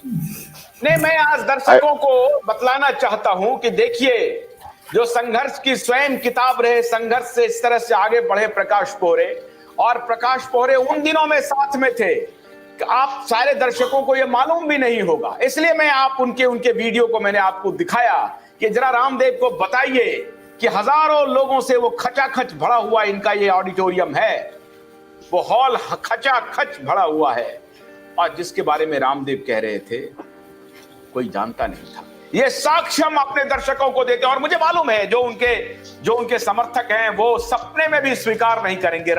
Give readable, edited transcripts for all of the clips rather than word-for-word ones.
नहीं, मैं आज दर्शकों को बतलाना चाहता हूं कि देखिए, जो संघर्ष की स्वयं किताब रहे, संघर्ष से इस तरह से आगे बढ़े प्रकाश पोहरे, और प्रकाश पोहरे उन दिनों में साथ में थे। आप सारे दर्शकों को यह मालूम भी नहीं होगा, इसलिए मैं आप उनके उनके वीडियो को मैंने आपको दिखाया कि जरा रामदेव को बताइए कि हजारों लोगों से वो खचाखच भरा हुआ इनका ये ऑडिटोरियम है, वो हॉल खचाखच भरा हुआ है, और जिसके बारे में रामदेव कह रहे थे कोई जानता नहीं था। ये साक्ष्य हम अपने दर्शकों को देते हैं, और मुझे मालूम है जो उनके समर्थक हैं वो सपने में भी स्वीकार नहीं करेंगे।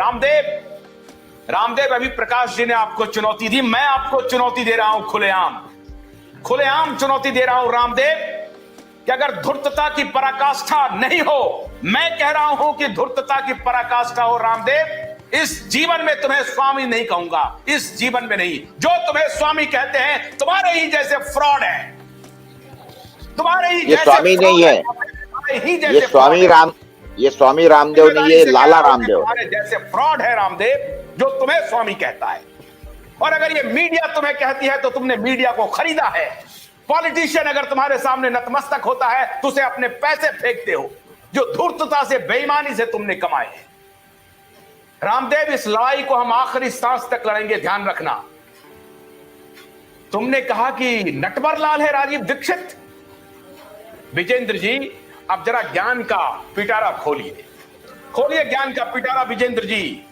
रामदेव, अभी प्रकाश जी ने आपको चुनौती दी, मैं आपको चुनौती दे रहा हूं, खुलेआम चुनौती दे रहा हूं रामदेव, कि अगर धूर्तता की पराकाष्ठा नहीं हो, मैं कह रहा हूं कि धूर्तता की पराकाष्ठा हो रामदेव, इस जीवन में तुम्हें स्वामी नहीं कहूंगा, इस जीवन में नहीं। जो तुम्हें स्वामी कहते हैं तुम्हारे ही जैसे फ्रॉड है, तुम्हारे ही ये स्वामी नहीं है, ये स्वामी रामदेव नहीं, ये लाला रामदेव, तुम्हारे जैसे फ्रॉड है रामदेव जो तुम्हें स्वामी कहता है। और अगर ये मीडिया तुम्हें कहती है तो तुमने मीडिया को खरीदा है। पॉलिटिशियन अगर तुम्हारे सामने नतमस्तक होता है तो उसे अपने पैसे फेंकते हो, जो धूर्तता से, बेईमानी से तुमने कमाए हैं। रामदेव, इस लड़ाई को हम आखिरी सांस तक लड़ेंगे, ध्यान रखना। तुमने कहा कि नटवरलाल है राजीव दीक्षित। विजेंद्र जी, अब जरा ज्ञान का पिटारा खोलिए ज्ञान का पिटारा। विजेंद्र जी,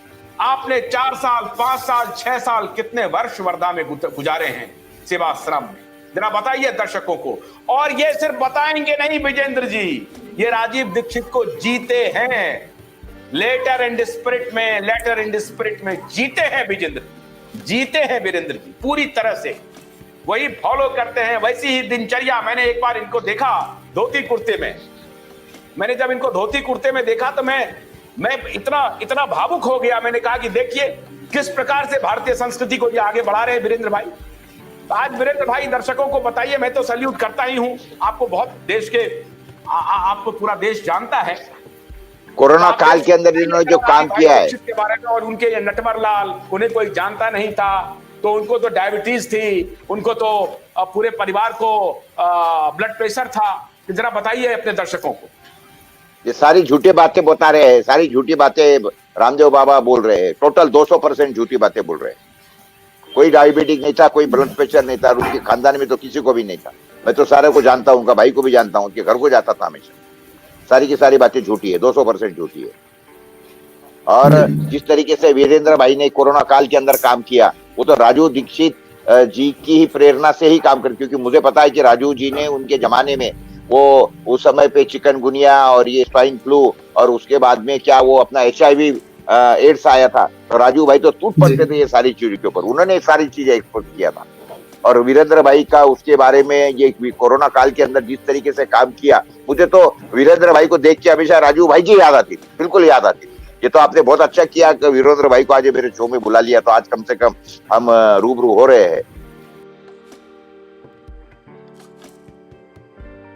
आपने 4 साल, 5 साल, 6 साल, कितने वर्ष वर्धा में गुजारे हैं सेवाश्रम में, जरा बताइए दर्शकों को। और ये सिर्फ बताएंगे नहीं विजेंद्र जी, ये राजीव दीक्षित को जीते हैं, लेटर एंड स्पिरिट में जीते हैं विजेंद्र, जीते हैं वीरेंद्र जी, पूरी तरह से वही फॉलो करते हैं, वैसी ही दिनचर्या। मैंने एक बार इनको देखा धोती कुर्ते में, मैंने जब इनको धोती कुर्ते में देखा तो मैं इतना भावुक हो गया। मैंने कहा कि देखिए किस प्रकार से भारतीय संस्कृति को ये आगे बढ़ा रहे हैं वीरेंद्र भाई। तो आज वीरेंद्र भाई दर्शकों को बताइए, मैं तो सैल्यूट करता ही हूं आपको, बहुत देश के आपको पूरा देश जानता है। कोरोना काल के अंदर इन्होंने जो काम किया है के बारे में, और उनके नटवरलाल, उन्हें कोई जानता नहीं था, तो उनको तो डायबिटीज थी, उनको तो पूरे परिवार को ब्लड प्रेशर था। जरा बताइए अपने दर्शकों को। ये सारी झूठी बातें बता रहे हैं, सारी झूठी बातें रामदेव बाबा बोल रहे हैं, टोटल 200% झूठी बातें बोल रहे हैं। कोई डायबिटिक नहीं था, कोई ब्लड प्रेशर नहीं था, उनके खानदान में तो किसी को भी नहीं था। मैं तो सारे को जानता हूँ, उनका भाई को भी जानता हूँ, उनके घर को जाता था हमेशा। सारी की सारी बातें झूठी है, 200% झूठी है। और जिस तरीके से वीरेंद्र भाई ने कोरोना काल के अंदर काम किया, वो तो राजू दीक्षित जी की ही प्रेरणा से ही काम कर, क्योंकि मुझे पता है कि राजू जी ने उनके जमाने में वो उस समय पे चिकनगुनिया और ये स्वाइन फ्लू, और उसके बाद में क्या वो अपना HIV एड्स आया था, तो राजू भाई तो टूट पड़ते थे ये सारी चीजों के ऊपर, उन्होंने सारी चीजें एक्सपोर्ट किया था। और वीरेंद्र भाई का उसके बारे में ये कोरोना काल के अंदर जिस तरीके से काम किया, मुझे तो वीरेंद्र भाई को देख के हमेशा राजू भाई की याद आती, बिल्कुल याद आती। ये तो आपने बहुत अच्छा किया कि वीरेंद्र भाई को आज मेरे शो में बुला लिया, तो आज कम से कम हम रूबरू हो रहे हैं।